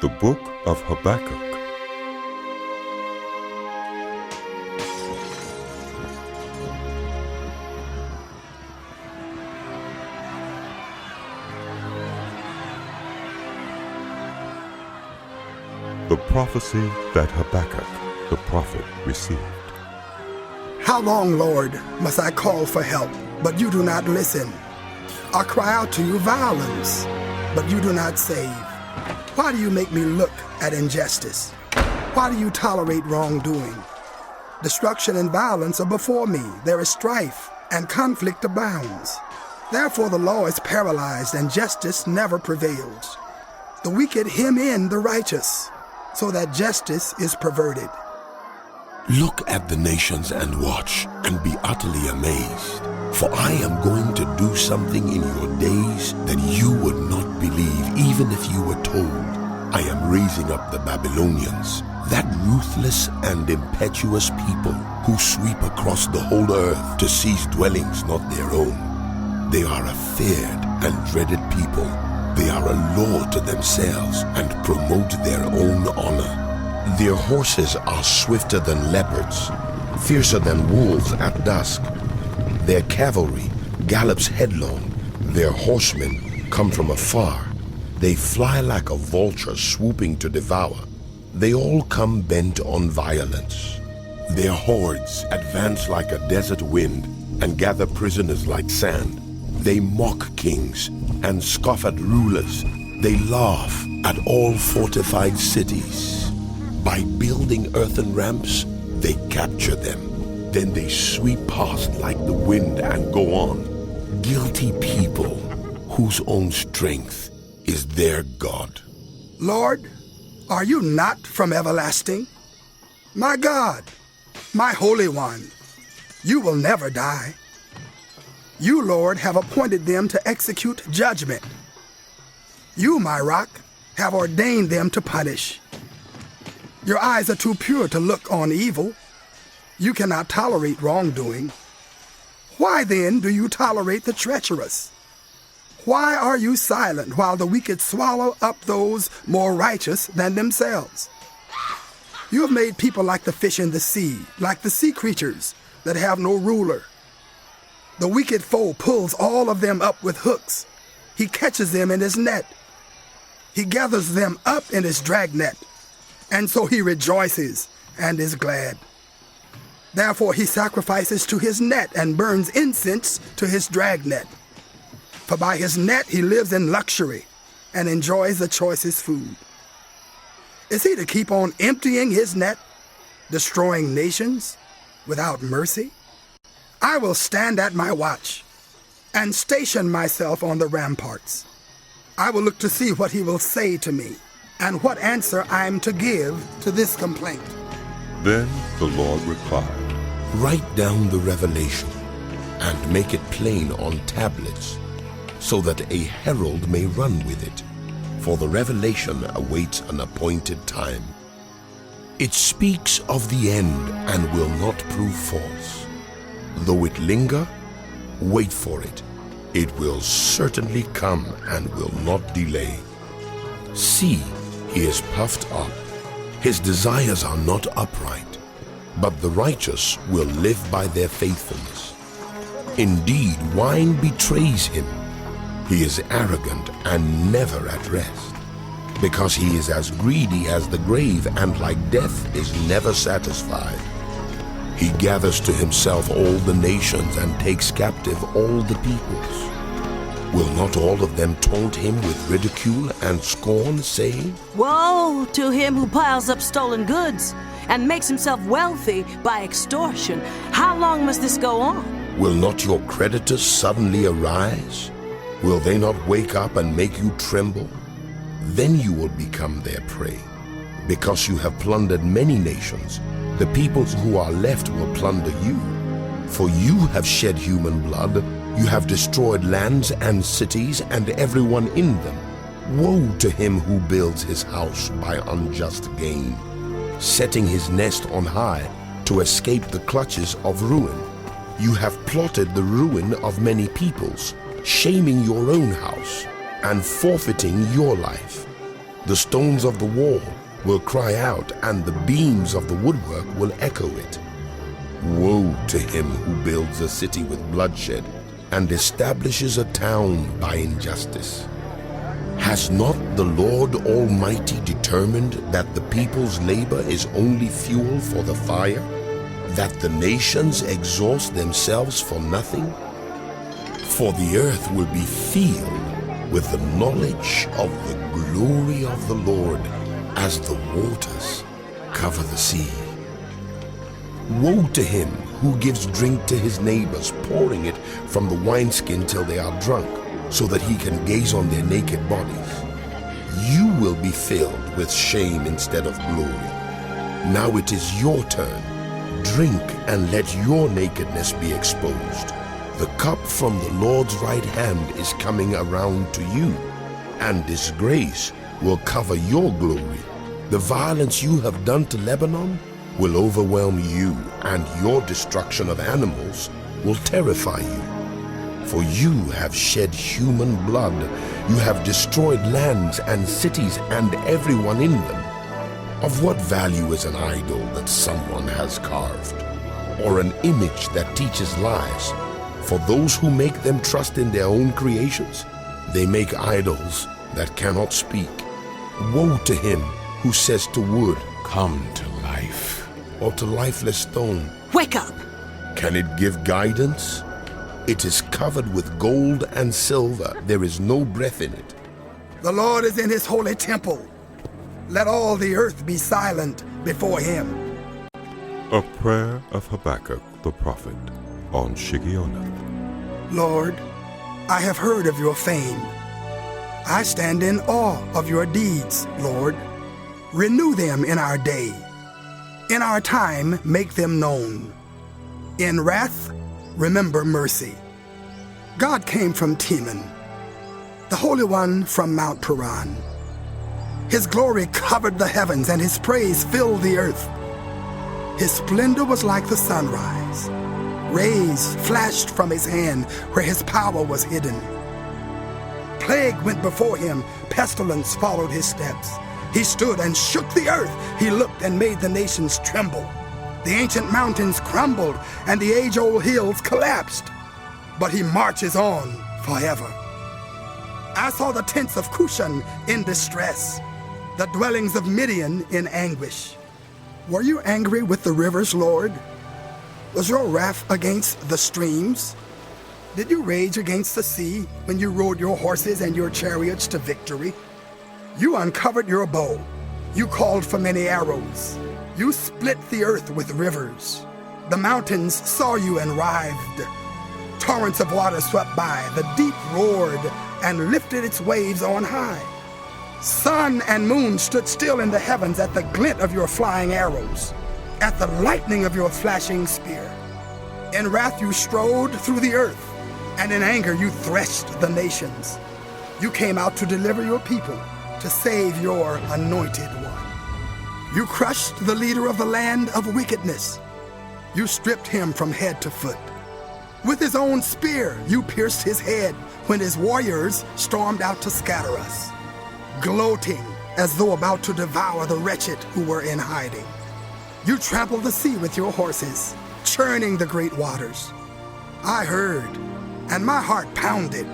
The Book of Habakkuk. The prophecy that Habakkuk the prophet received. How long, Lord, must I call for help, but you do not listen? I cry out to you violence, but you do not save. Why do you make me look at injustice? Why do you tolerate wrongdoing? Destruction and violence are before me. There is strife, and conflict abounds. Therefore the law is paralyzed, and justice never prevails. The wicked hem in the righteous, so that justice is perverted. Look at the nations and watch, and be utterly amazed. For I am going to do something in your days that you would not believe, even if you were told. I am raising up the Babylonians, that ruthless and impetuous people who sweep across the whole earth to seize dwellings not their own. They are a feared and dreaded people. They are a law to themselves and promote their own honor. Their horses are swifter than leopards, fiercer than wolves at dusk. Their cavalry gallops headlong. Their horsemen come from afar. They fly like a vulture swooping to devour. They all come bent on violence. Their hordes advance like a desert wind and gather prisoners like sand. They mock kings and scoff at rulers. They laugh at all fortified cities. By building earthen ramps, they capture them. Then they sweep past like the wind and go on. Guilty people whose own strength is their God. Lord, are you not from everlasting? My God, my Holy One, you will never die. You, Lord, have appointed them to execute judgment. You, my rock, have ordained them to punish. Your eyes are too pure to look on evil. You cannot tolerate wrongdoing. Why then do you tolerate the treacherous? Why are you silent while the wicked swallow up those more righteous than themselves? You have made people like the fish in the sea, like the sea creatures that have no ruler. The wicked foe pulls all of them up with hooks. He catches them in his net. He gathers them up in his dragnet, and so he rejoices and is glad. Therefore he sacrifices to his net and burns incense to his dragnet. For by his net he lives in luxury and enjoys the choicest food. Is he to keep on emptying his net, destroying nations without mercy? I will stand at my watch and station myself on the ramparts. I will look to see what he will say to me and what answer I am to give to this complaint. Then the Lord replied, Write down the revelation and make it plain on tablets, so that a herald may run with it, for the revelation awaits an appointed time. It speaks of the end and will not prove false. Though it linger, wait for it. It will certainly come and will not delay. See, he is puffed up. His desires are not upright, but the righteous will live by their faithfulness. Indeed, wine betrays him. He is arrogant and never at rest, because he is as greedy as the grave, and like death is never satisfied. He gathers to himself all the nations and takes captive all the peoples. Will not all of them taunt him with ridicule and scorn, saying, Woe to him who piles up stolen goods and makes himself wealthy by extortion. How long must this go on? Will not your creditors suddenly arise? Will they not wake up and make you tremble? Then you will become their prey. Because you have plundered many nations, the peoples who are left will plunder you. For you have shed human blood, you have destroyed lands and cities and everyone in them. Woe to him who builds his house by unjust gain, setting his nest on high to escape the clutches of ruin. You have plotted the ruin of many peoples, shaming your own house and forfeiting your life. The stones of the wall will cry out, and the beams of the woodwork will echo it. Woe to him who builds a city with bloodshed and establishes a town by injustice. Has not the Lord Almighty determined that the people's labor is only fuel for the fire, that the nations exhaust themselves for nothing? For the earth will be filled with the knowledge of the glory of the Lord as the waters cover the sea. Woe to him who gives drink to his neighbors, pouring it from the wineskin till they are drunk, so that he can gaze on their naked bodies. You will be filled with shame instead of glory. Now it is your turn. Drink and let your nakedness be exposed. The cup from the Lord's right hand is coming around to you, and disgrace will cover your glory. The violence you have done to Lebanon will overwhelm you, and your destruction of animals will terrify you. For you have shed human blood. You have destroyed lands and cities and everyone in them. Of what value is an idol that someone has carved, or an image that teaches lies? For those who make them trust in their own creations, they make idols that cannot speak. Woe to him who says to wood, "Come to life," or to lifeless stone, Wake up! "Can it give guidance?" It is covered with gold and silver. There is no breath in it. The Lord is in his holy temple. Let all the earth be silent before him. A prayer of Habakkuk the prophet on Shigionoth. Lord, I have heard of your fame. I stand in awe of your deeds, Lord. Renew them in our day. In our time, make them known. In wrath, remember mercy. God came from Teman, the Holy One from Mount Paran. His glory covered the heavens, and his praise filled the earth. His splendor was like the sunrise. Rays flashed from his hand where his power was hidden. Plague went before him, pestilence followed his steps. He stood and shook the earth. He looked and made the nations tremble. The ancient mountains crumbled, and the age-old hills collapsed. But he marches on forever. I saw the tents of Cushan in distress, the dwellings of Midian in anguish. Were you angry with the rivers, Lord? Was your wrath against the streams? Did you rage against the sea when you rode your horses and your chariots to victory? You uncovered your bow. You called for many arrows. You split the earth with rivers. The mountains saw you and writhed. Torrents of water swept by. The deep roared and lifted its waves on high. Sun and moon stood still in the heavens at the glint of your flying arrows, at the lightning of your flashing spear. In wrath you strode through the earth, and in anger you threshed the nations. You came out to deliver your people, to save your anointed one. You crushed the leader of the land of wickedness. You stripped him from head to foot. With his own spear you pierced his head when his warriors stormed out to scatter us, gloating as though about to devour the wretched who were in hiding. You trampled the sea with your horses, churning the great waters. I heard, and my heart pounded.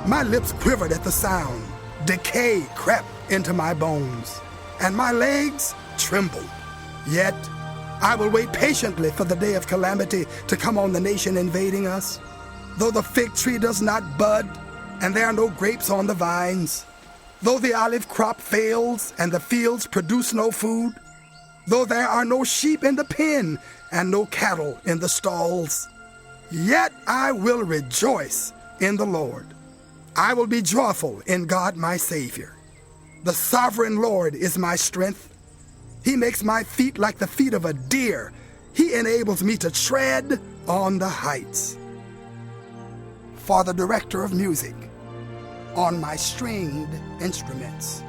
My lips quivered at the sound. Decay crept into my bones, and my legs trembled. Yet I will wait patiently for the day of calamity to come on the nation invading us. Though the fig tree does not bud, and there are no grapes on the vines, though the olive crop fails, and the fields produce no food, though there are no sheep in the pen, and no cattle in the stalls, yet I will rejoice in the Lord. I will be joyful in God my Savior. The sovereign Lord is my strength. He makes my feet like the feet of a deer. He enables me to tread on the heights. For the director of music, on my stringed instruments.